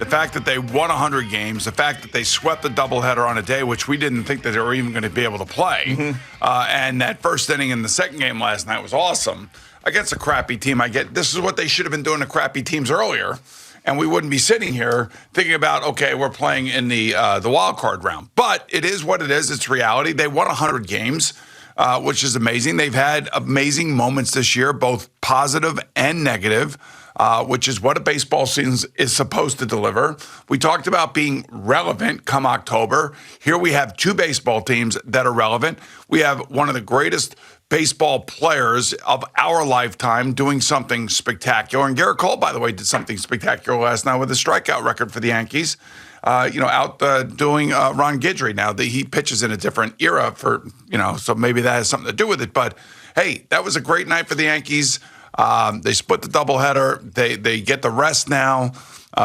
the fact that they won 100 games, the fact that they swept the doubleheader on a day, which we didn't think that they were even going to be able to play, and that first inning in the second game last night was awesome. Against a crappy team, I get this is what they should have been doing to crappy teams earlier, and we wouldn't be sitting here thinking about, okay, we're playing in the wild card round. But it is what it is. It's reality. They won 100 games, which is amazing. They've had amazing moments this year, both positive and negative. Which is what a baseball season is supposed to deliver. We talked about being relevant come October. Here we have two baseball teams that are relevant. We have one of the greatest baseball players of our lifetime doing something spectacular. And Garrett Cole, by the way, did something spectacular last night with a strikeout record for the Yankees. Out doing Ron Guidry. Now, he pitches in a different era so maybe that has something to do with it. But, hey, that was a great night for the Yankees. They split the doubleheader. They get the rest now.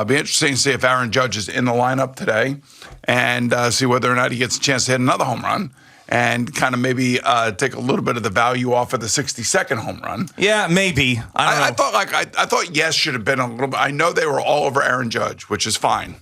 Be interesting to see if Aaron Judge is in the lineup today and see whether or not he gets a chance to hit another home run and kind of maybe take a little bit of the value off of the 62nd home run. Yeah, maybe. I thought yes should have been a little bit. I know they were all over Aaron Judge, which is fine.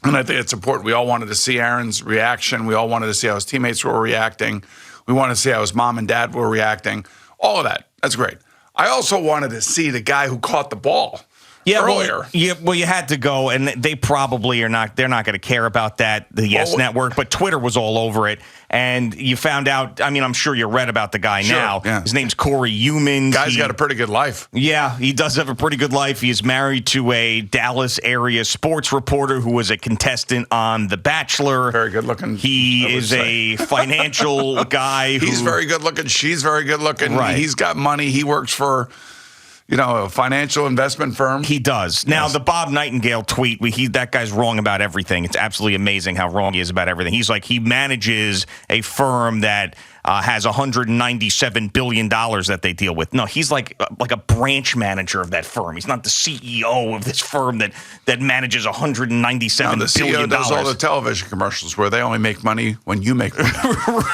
And I think it's important. We all wanted to see Aaron's reaction. We all wanted to see how his teammates were reacting. We wanted to see how his mom and dad were reacting. All of that. That's great. I also wanted to see the guy who caught the ball earlier. Well, you had to go, and they probably are not. They're not going to care about that, the Yes Network, but Twitter was all over it. And you found out, I'm sure you read about the guy now. Yeah. His name's Corey Humans. Guy's got a pretty good life. Yeah, he does have a pretty good life. He is married to a Dallas area sports reporter who was a contestant on The Bachelor. Very good looking. He is a financial guy. He's very good looking. She's very good looking. Right. He's got money. He works for a financial investment firm. He does. Now, the Bob Nightingale tweet, that guy's wrong about everything. It's absolutely amazing how wrong he is about everything. He's like, he manages a firm that has $197 billion that they deal with. No, he's like a branch manager of that firm. He's not the CEO of this firm that manages $197 billion. The CEO does all the television commercials where they only make money when you make money.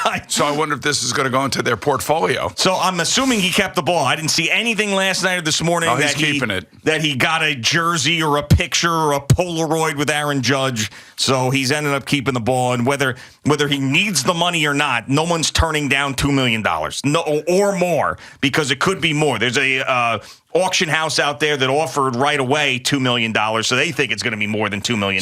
Right. So I wonder if this is going to go into their portfolio. So I'm assuming he kept the ball. I didn't see anything last night or this morning that he got a jersey or a picture or a Polaroid with Aaron Judge. So he's ended up keeping the ball. And whether he needs the money or not, no one's turning down $2 million or more, because it could be more. There's a auction house out there that offered right away $2 million, so they think it's going to be more than $2 million.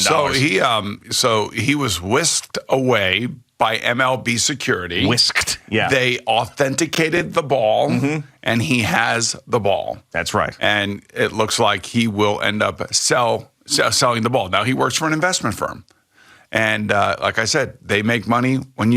So he was whisked away by MLB security. Whisked, yeah. They authenticated the ball, and he has the ball. That's right. And it looks like he will end up selling the ball. Now, he works for an investment firm. And like I said, they make money when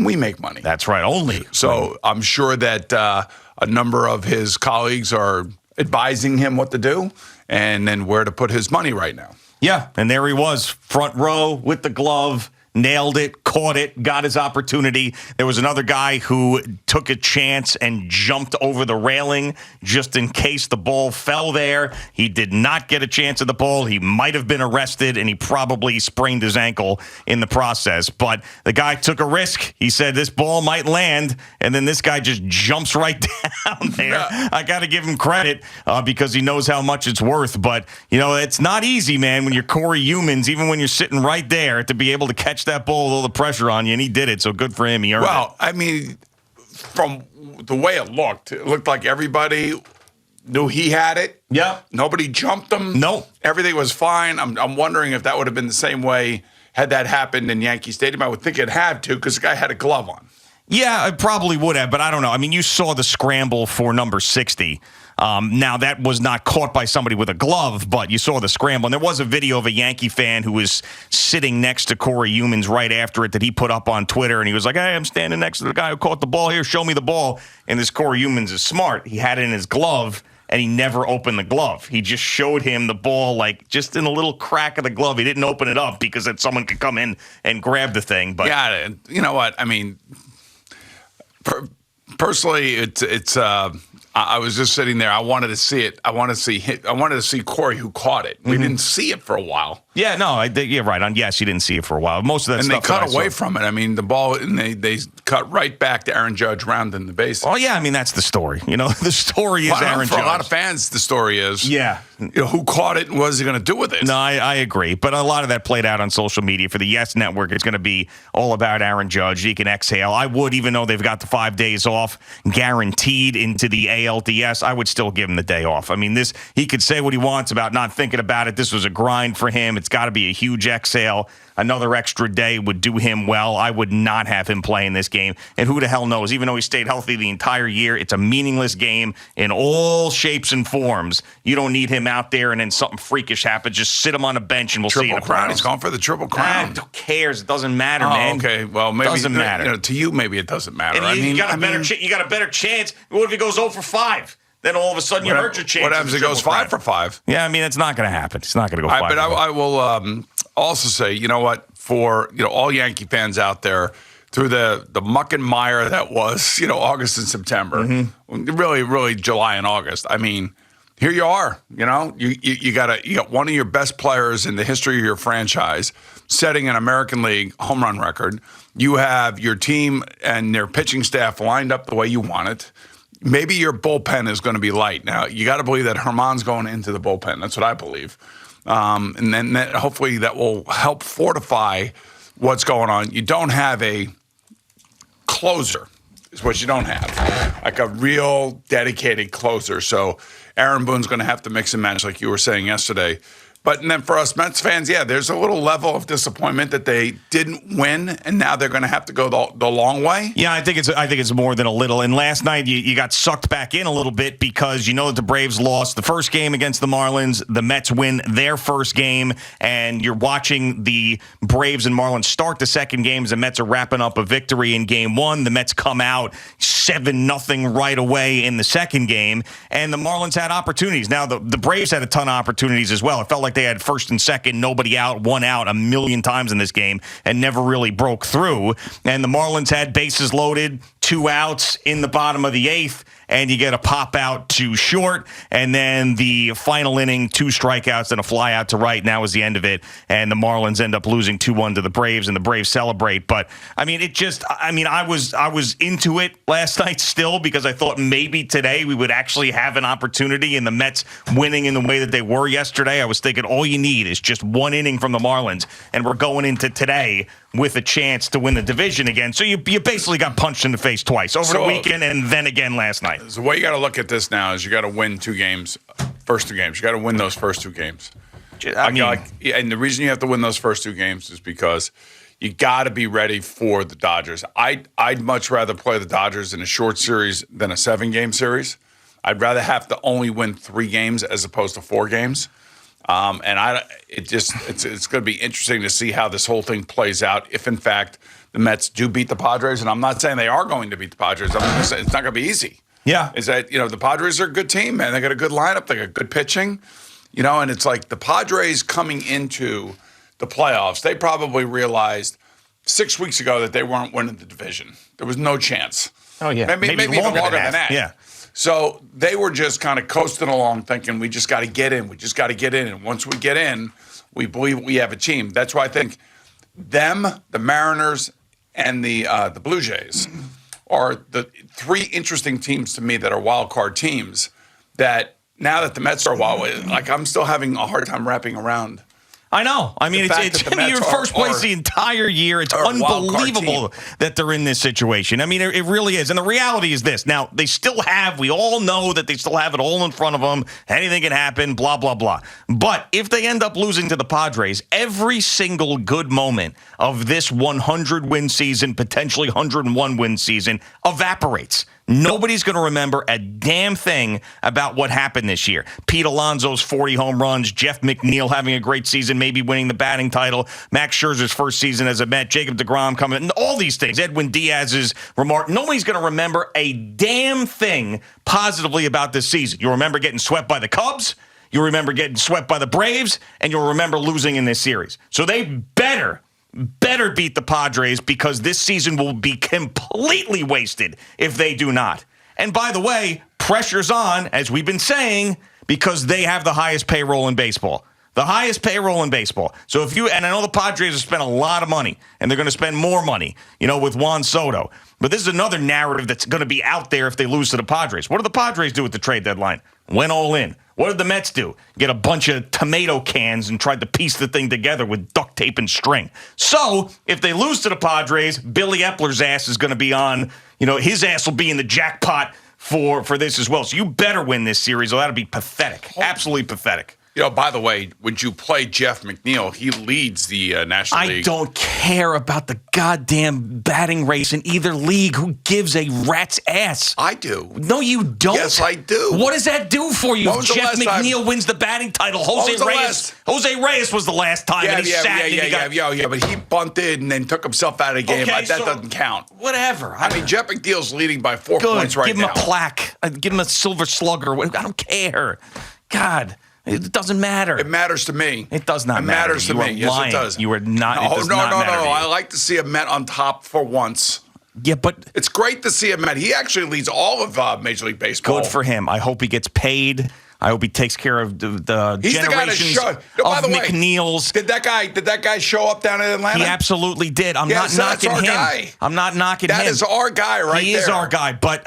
we make money. That's right, only. So I'm sure that a number of his colleagues are advising him what to do and then where to put his money right now. Yeah, and there he was, front row with the glove. Nailed it, caught it, got his opportunity. There was another guy who took a chance and jumped over the railing just in case the ball fell there. He did not get a chance at the ball. He might have been arrested, and he probably sprained his ankle in the process. But the guy took a risk. He said this ball might land, and then this guy just jumps right down there. Yeah. I got to give him credit because he knows how much it's worth. But, it's not easy, man, when you're Corey Humans, even when you're sitting right there, to be able to catch that ball with all the pressure on you, and he did it, so good for him. He earned it. From the way it looked like everybody knew he had it. Yeah. Nobody jumped him. No. Everything was fine. I'm wondering if that would have been the same way had that happened in Yankee Stadium. I would think it had to, because the guy had a glove on. Yeah, it probably would have, but I don't know. You saw the scramble for number 60. Now, that was not caught by somebody with a glove, but you saw the scramble. And there was a video of a Yankee fan who was sitting next to Corey Humans right after it that he put up on Twitter. And he was like, hey, I'm standing next to the guy who caught the ball here. Show me the ball. And this Corey Humans is smart. He had it in his glove, and he never opened the glove. He just showed him the ball, just in a little crack of the glove. He didn't open it up because then someone could come in and grab the thing. But yeah, you know what? Personally, it's. I was just sitting there. I wanted to see it. I wanted to see Corey who caught it. We didn't see it for a while. Yeah, no, you're right. Yes, you didn't see it for a while. Most of that stuff. And they cut away from it. I mean, the ball, and they cut right back to Aaron Judge rounding the bases. Oh, yeah, I mean, that's the story. The story is Aaron Judge. For a lot of fans, the story is, yeah, who caught it and what is he going to do with it? No, I agree. But a lot of that played out on social media. For the Yes Network, it's going to be all about Aaron Judge. He can exhale. I would, even though they've got the 5 days off guaranteed into the ALDS, I would still give him the day off. I mean, he could say what he wants about not thinking about it. This was a grind for him. It's got to be a huge exhale. Another extra day would do him well. I would not have him play in this game. And who the hell knows? Even though he stayed healthy the entire year, it's a meaningless game in all shapes and forms. You don't need him out there and then something freakish happens. Just sit him on a bench and we'll see. Triple crown. He's going for the triple crown. Who cares? It doesn't matter, man. Okay. Well, maybe it doesn't matter. To you, maybe it doesn't matter. And you got a better chance. What if he goes 0 for 5? Then all of a sudden you hurt your chance. What happens if he goes 5 for 5? Yeah, I mean, it's not going to happen. It's not going to go 5 But I will also say, you know what, for all Yankee fans out there, through the muck and mire that was, August and September, really, really July and August. I mean, here you are. You got one of your best players in the history of your franchise setting an American League home run record. You have your team and their pitching staff lined up the way you want it. Maybe your bullpen is going to be light. Now, you got to believe that Herman's going into the bullpen. That's what I believe. And then hopefully that will help fortify what's going on. You don't have a closer, is what you don't have. Like a real dedicated closer. So Aaron Boone's going to have to mix and match, like you were saying yesterday. And then for us Mets fans, yeah, there's a little level of disappointment that they didn't win, and now they're going to have to go the long way. Yeah, I think it's more than a little. And last night you got sucked back in a little bit because that the Braves lost the first game against the Marlins. The Mets win their first game, and you're watching the Braves and Marlins start the second game as the Mets are wrapping up a victory in game 1. The Mets come out 7-0 right away in the second game, and the Marlins had opportunities. Now, the Braves had a ton of opportunities as well. It felt like they had first and second, nobody out, one out a million times in this game and never really broke through. And the Marlins had bases loaded, 2 outs in the bottom of the 8th, and you get a pop out to short, and then the final inning, 2 strikeouts and a fly out to right. And that was the end of it. And the Marlins end up losing 2-1 to the Braves, and the Braves celebrate. But I mean, I was into it last night still because I thought maybe today we would actually have an opportunity in the Mets winning in the way that they were yesterday. I was thinking all you need is just 1 inning from the Marlins, and we're going into today with a chance to win the division again. So you basically got punched in the face twice over the weekend and then again last night. So the way you got to look at this now is you got to win 2 games, first 2 games. You got to win those first 2 games. And the reason you have to win those first 2 games is because you got to be ready for the Dodgers. I'd much rather play the Dodgers in a short series than a 7-game series. I'd rather have to only win 3 games as opposed to 4 games. It's going to be interesting to see how this whole thing plays out if, in fact, the Mets do beat the Padres. And I'm not saying they are going to beat the Padres. I'm just saying it's not going to be easy. Yeah. Is that, the Padres are a good team, man. They got a good lineup. They got good pitching, and it's like the Padres coming into the playoffs, they probably realized 6 weeks ago that they weren't winning the division. There was no chance. Oh, yeah. Maybe even longer than that. Yeah. So they were just kind of coasting along thinking, we just got to get in. We just got to get in. And once we get in, we believe we have a team. That's why I think them, the Mariners, and the Blue Jays are the 3 interesting teams to me that are wild card teams that now that the Mets are I'm still having a hard time wrapping around. I know. I mean, you're in first place the entire year. It's unbelievable that they're in this situation. I mean, it really is. And the reality is this. Now, we all know that they still have it all in front of them. Anything can happen, blah, blah, blah. But if they end up losing to the Padres, every single good moment of this 100-win season, potentially 101-win season, evaporates. Nobody's going to remember a damn thing about what happened this year. Pete Alonso's 40 home runs, Jeff McNeil having a great season, maybe winning the batting title, Max Scherzer's first season as a Met, Jacob deGrom coming, and all these things, Edwin Diaz's remark. Nobody's going to remember a damn thing positively about this season. You'll remember getting swept by the Cubs, you'll remember getting swept by the Braves, and you'll remember losing in this series. So they better beat the Padres because this season will be completely wasted if they do not. And by the way, pressure's on, as we've been saying, because they have the highest payroll in baseball. The highest payroll in baseball. So and I know the Padres have spent a lot of money, and they're going to spend more money, with Juan Soto. But this is another narrative that's going to be out there if they lose to the Padres. What did the Padres do at the trade deadline? Went all in. What did the Mets do? Get a bunch of tomato cans and tried to piece the thing together with duct tape and string. So if they lose to the Padres, Billy Epler's ass is going to be on, his ass will be in the jackpot for this as well. So you better win this series, or that'll be pathetic. Absolutely pathetic. By the way, when you play Jeff McNeil, he leads the National League. I don't care about the goddamn batting race in either league. Who gives a rat's ass? I do. No, you don't. Yes, I do. What does that do for you? If Jeff McNeil wins the batting title, Jose Reyes was the last time, and he sat. Yeah, but he bunted and then himself out of the game. That doesn't count. Whatever. I mean, Jeff McNeil's leading by 4 points right now. Give him a plaque. Give him a silver slugger. I don't care. God. It doesn't matter. It matters to me. It does not matter. It matters to me. Yes, it does. You are not. No. I like to see a Met on top for once. Yeah, but it's great to see a Met. He actually leads all of Major League Baseball. Good for him. I hope he gets paid. I hope he takes care of the generations of McNeils. Did that guy show up down in Atlanta? He absolutely did. I'm not knocking him. Guy. I'm not knocking him. That is our guy right there. He is our guy, but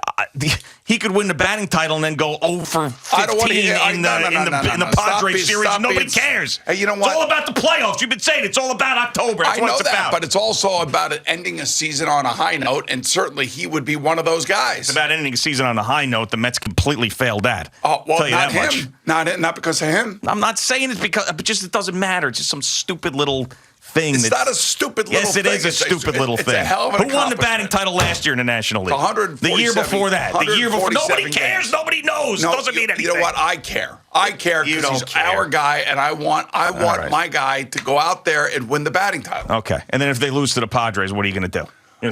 he could win the batting title and then go 0 for 15 in the Padres series. Nobody cares. Hey, you know what? It's all about the playoffs. You've been saying it's all about October. That's what it's about. But it's also about ending a season on a high note, and certainly he would be one of those guys. It's about ending a season on a high note. The Mets completely failed that. Oh, well, not him. Not because of him. I'm not saying it's because, but just it doesn't matter. It's just some stupid little thing. It's not a stupid little thing. Yes, it is a stupid little thing. It's a hell of an Who won the batting title last year in the National League? The year before that. The year before. Nobody cares. Nobody knows. It doesn't mean anything. You know what? I care. I care because he's our guy, and I want my guy to go out there and win the batting title. Okay. And then if they lose to the Padres, what are you going to do?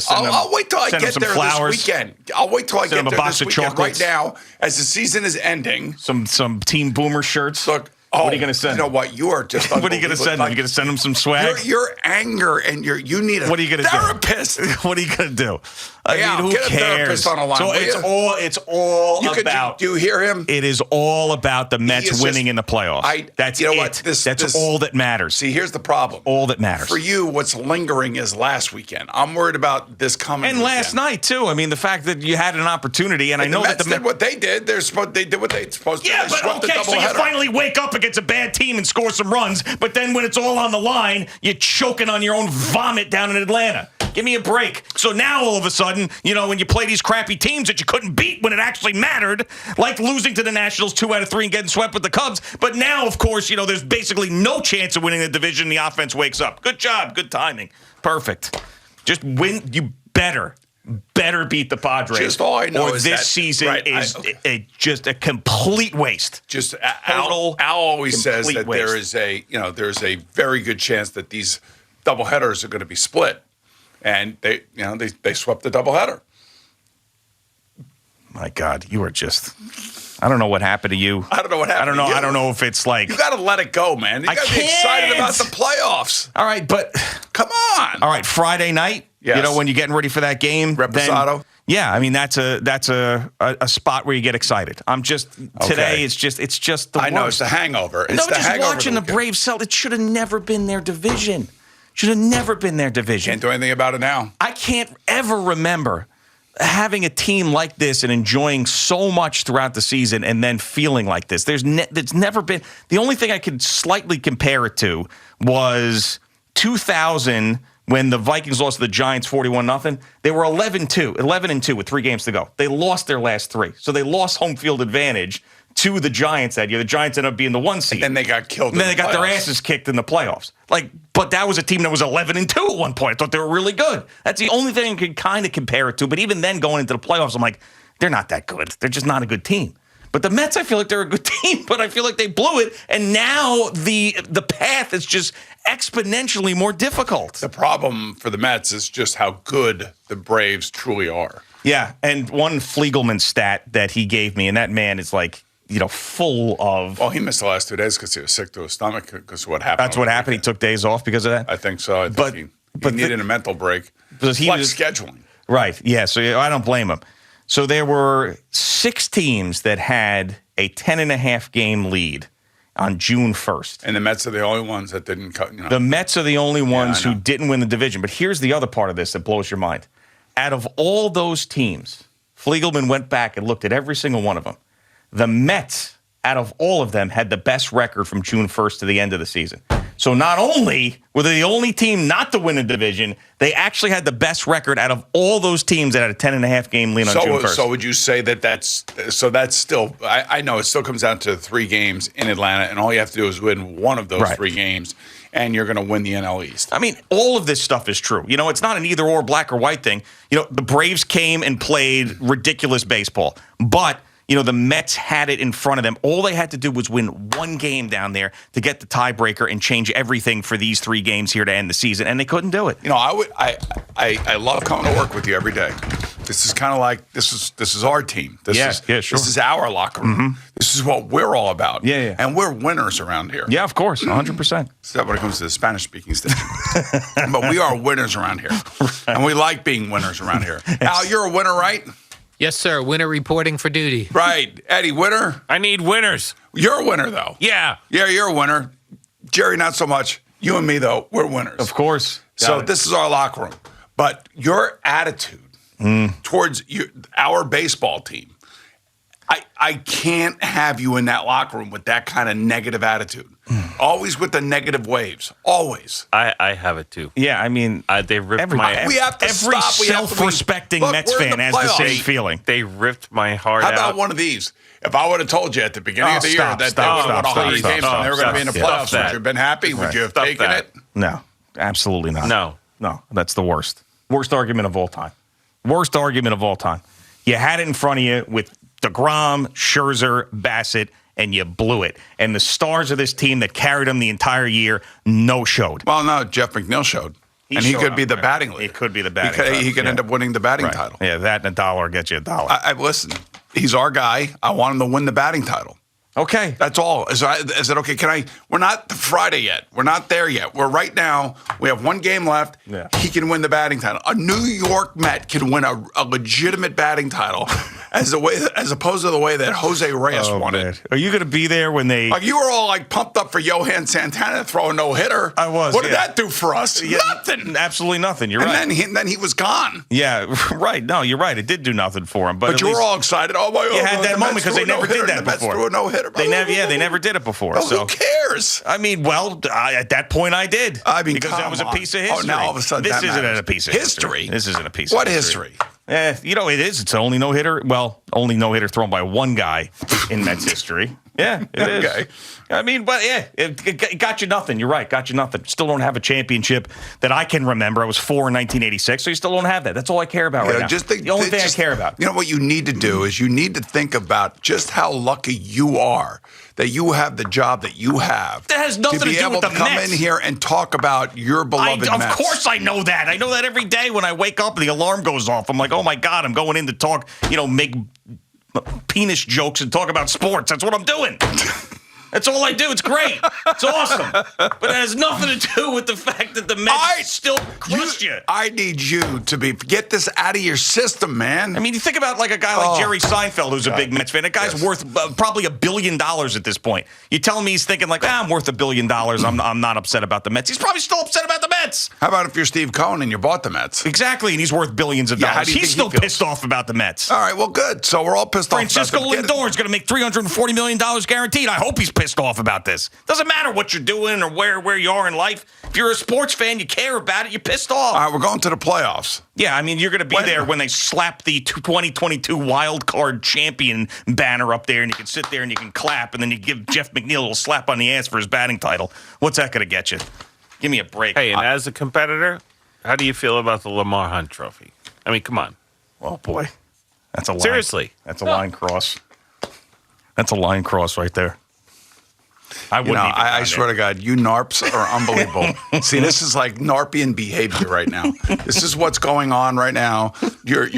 I'll wait till I get there this weekend. I'll wait till I get there this weekend. Right now, as the season is ending. Some Team Boomer shirts. Look. What are you going to send? You know what? You are just. What are you going to send him? You going to send him some swag? Your anger and you need a therapist. What are you going to do? I mean, who get cares? A therapist on a line. So it's all about. Do you hear him? It is all about the Mets winning in the playoffs. That's it. What? That's all that matters. See, here's the problem. All that matters for you. What's lingering is last weekend. I'm worried about this coming and last night too. I mean, the fact that you had an opportunity, and I know that the Mets did what they did. They did what they supposed to. Yeah, but okay. So you finally wake up against a bad team and score some runs, but then when it's all on the line, you're choking on your own vomit down in Atlanta. Give me a break. So now all of a sudden, when you play these crappy teams that you couldn't beat when it actually mattered, like losing to the Nationals 2 out of 3 and getting swept with the Cubs. But now, of course, there's basically no chance of winning the division. The offense wakes up. Good job. Good timing. Perfect. Just win. You better beat the Padres. Just all I know is this season is just a complete waste. Just Al always says that waste. There's a very good chance that these doubleheaders are going to be split, and they swept the doubleheader. My God, you are just. I don't know what happened to you. I don't know what happened. I don't know if it's like you got to let it go, man. You got to be excited about the playoffs. All right, but come on. All right, Friday night. Yes. When you're getting ready for that game, Reposado. Yeah, I mean that's a spot where you get excited. Today. It's just the worst. I know it's the hangover. It's the hangover. Watching the Braves sell. It should have never been their division. Can't do anything about it now. I can't ever remember having a team like this and enjoying so much throughout the season and then feeling like this. There's never been. The only thing I could slightly compare it to was 2000 when the Vikings lost to the Giants 41-0. They were 11-2 with 3 games to go. They lost their last 3. So they lost home field advantage to the Giants that year. The Giants ended up being the 1 seed. And then they got killed. And then they got their asses kicked in the playoffs. But that was a team that was 11-2 at one point. I thought they were really good. That's the only thing I could kind of compare it to. But even then, going into the playoffs, I'm like, they're not that good. They're just not a good team. But the Mets, I feel like they're a good team, but I feel like they blew it. And now the path is just exponentially more difficult. The problem for the Mets is just how good the Braves truly are. Yeah, and one Fliegelman stat that he gave me, and that man is full of. Well, he missed the last 2 days because he was sick to his stomach because of what happened. That's what happened. He took days off because of that? I think so. I think he needed a mental break. Because he was scheduling. Right. Yeah. So I don't blame him. So there were 6 teams that had a 10.5 game lead on June 1st. And the Mets are the only ones that didn't cut. The Mets are the only ones who didn't win the division. But here's the other part of this that blows your mind. Out of all those teams, Fliegelman went back and looked at every single one of them. The Mets, out of all of them, had the best record from June 1st to the end of the season. So not only were they the only team not to win a division, they actually had the best record out of all those teams that had a 10.5 game lead on June 1st. So would you say that's still, I know it still comes down to 3 games in Atlanta, and all you have to do is win one of those 3 games, and you're going to win the NL East. I mean, all of this stuff is true. You know, it's not an either or, black or white thing. You know, the Braves came and played ridiculous baseball, but you know, the Mets had it in front of them. All they had to do was win one game down there to get the tiebreaker and change everything for these 3 games here to end the season, and they couldn't do it. You know, I love coming to work with you every day. This is kind of like this is our team. Sure. This is our locker room. Mm-hmm. This is what we're all about. Yeah. And we're winners around here. Yeah, of course, 100%. Except when it comes to the Spanish-speaking station. But we are winners around here, and we like being winners around here. Al, you're a winner, right? Yes, sir. Winner reporting for duty. Right. Eddie, winner? I need winners. You're a winner, though. Yeah. Yeah, you're a winner. Jerry, not so much. You and me, though, we're winners. Of course. So this is our locker room. But your attitude towards our baseball team, I can't have you in that locker room with that kind of negative attitude. Always with the negative waves. Always. I have it too. Yeah, I mean, they ripped We have to every stop. self-respecting Mets fan has the same feeling. They ripped my heart out. How about one of these? If I would have told you at the beginning of the year that they would have won 100 games and they were going to be in the playoffs, would you have been happy? Would you have taken it? No, absolutely not. No, that's the worst. Worst argument of all time. Worst argument of all time. You had it in front of you with DeGrom, Scherzer, Bassett, and you blew it. And the stars of this team that carried them the entire year no-showed. Well, no, Jeff McNeil showed. And he could be the batting leader. He could be the batting leader. He could end up winning the batting title. Yeah, that and $1 gets you $1. Listen, he's our guy. I want him to win the batting title. Okay. That's all. Is it okay? We're not Friday yet. We're not there yet. We're right now. We have 1 game left. Yeah. He can win the batting title. A New York Met can win a legitimate batting title as opposed to the way that Jose Reyes won it. Are you going to be there when they... Like you were all like pumped up for Johan Santana to throw a no-hitter. I was. What did that do for us? Yeah, nothing. Absolutely nothing. You're right. And then he was gone. Yeah, right. No, you're right. It did do nothing for him. But you were all excited. Oh, my God. You had that moment because they never did that before. The Mets threw a no-hitter. They never did it before. Well, so who cares? I mean, at that point I did. Because that was a piece of history. Oh, now all of a sudden this that isn't matters. a piece of history. This isn't a piece What of history. history? It is. It's the only no-hitter. Well, only no-hitter thrown by one guy in Mets history. Yeah, it is. Okay. I mean, but yeah, it got you nothing. You're right. Got you nothing. Still don't have a championship that I can remember. I was 4 in 1986, so you still don't have that. That's all I care about right now. The only thing I care about. You know what you need to do is you need to think about just how lucky you are that you have the job that you have. That has nothing to do with the be able to come in here and talk about your beloved Mets. Of course I know that. I know that every day when I wake up and the alarm goes off. I'm like, oh my God, I'm going in to talk, make penis jokes and talk about sports. That's what I'm doing. That's all I do. It's great. It's awesome. But it has nothing to do with the fact that the Mets still crushed you. I need you to get this out of your system, man. I mean, you think about like a guy like Jerry Seinfeld, who's a big Mets fan. That guy's worth probably $1 billion at this point. You telling me he's thinking like, I'm worth $1 billion. I'm not upset about the Mets. He's probably still upset about the Mets. How about if you're Steve Cohen and you bought the Mets? Exactly, and he's worth billions of dollars. He's still pissed off about the Mets. All right, well, good. So we're all pissed off. Francisco Lindor is going to make $340 million guaranteed. I hope he's pissed off about this. Doesn't matter what you're doing or where you are in life. If you're a sports fan, you care about it, you're pissed off. All right, we're going to the playoffs. Yeah, I mean, you're going to be there when they slap the 2022 wild card champion banner up there, and you can sit there and you can clap, and then you give Jeff McNeil a little slap on the ass for his batting title. What's that going to get you? Give me a break. Hey, and as a competitor, how do you feel about the Lamar Hunt trophy? I mean, come on. Oh, boy. That's a line. Seriously. That's a line cross. That's a line cross right there. I swear to God, you NARPs are unbelievable. See, this is like NARPian behavior right now. This is what's going on right now. You're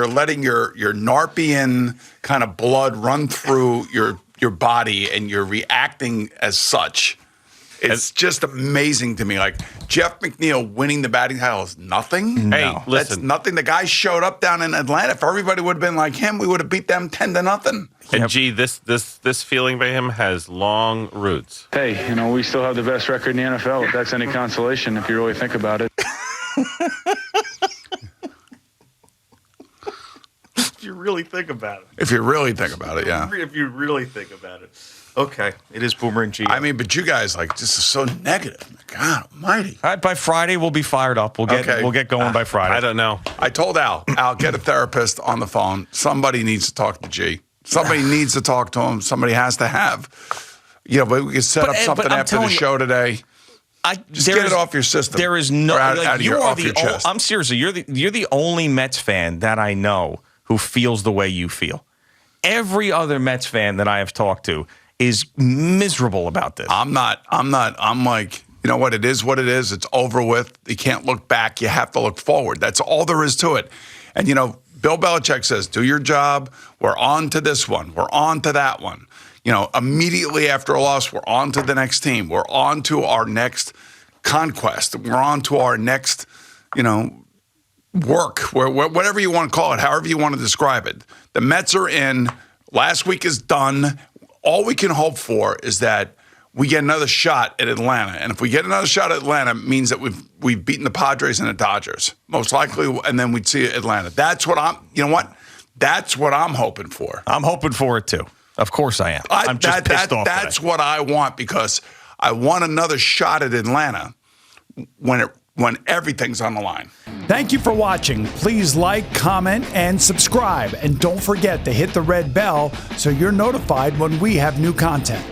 letting your NARPian kind of blood run through your body, and you're reacting as such. It's just amazing to me. Like Jeff McNeil winning the batting title is nothing. Hey, That's listen. nothing. The guy showed up down in Atlanta. If everybody would have been like him, we would have beat them 10-0. And gee, this feeling by him has long roots. Hey, we still have the best record in the NFL, if that's any consolation, if you really think about it. If you really think about it. If you really think about it, yeah. If you really think about it. Okay. It is Boomer and G. I mean, but you guys just are so negative. God almighty. All right, by Friday, we'll be fired up. We'll get going by Friday. I don't know. I told Al, get a therapist on the phone. Somebody needs to talk to G. Somebody needs to talk to him. Somebody has to have. But we can set up something after the show today. Just get it off your system. There is no out of your chest. I'm seriously, you're the only Mets fan that I know who feels the way you feel. Every other Mets fan that I have talked to is miserable about this. I'm not. I'm like, you know what? It is what it is. It's over with. You can't look back. You have to look forward. That's all there is to it. And, Bill Belichick says, do your job. We're on to this one. We're on to that one. Immediately after a loss, we're on to the next team. We're on to our next conquest. We're on to our next, work, whatever you want to call it, however you want to describe it. The Mets are in. Last week is done. All we can hope for is that we get another shot at Atlanta. And if we get another shot at Atlanta, it means that we've beaten the Padres and the Dodgers, most likely, and then we'd see Atlanta. That's what That's what I'm hoping for. I'm hoping for it, too. Of course I am. I'm just pissed off. That's what I want, because I want another shot at Atlanta when everything's on the line. Thank you for watching. Please like, comment, and subscribe. And don't forget to hit the red bell so you're notified when we have new content.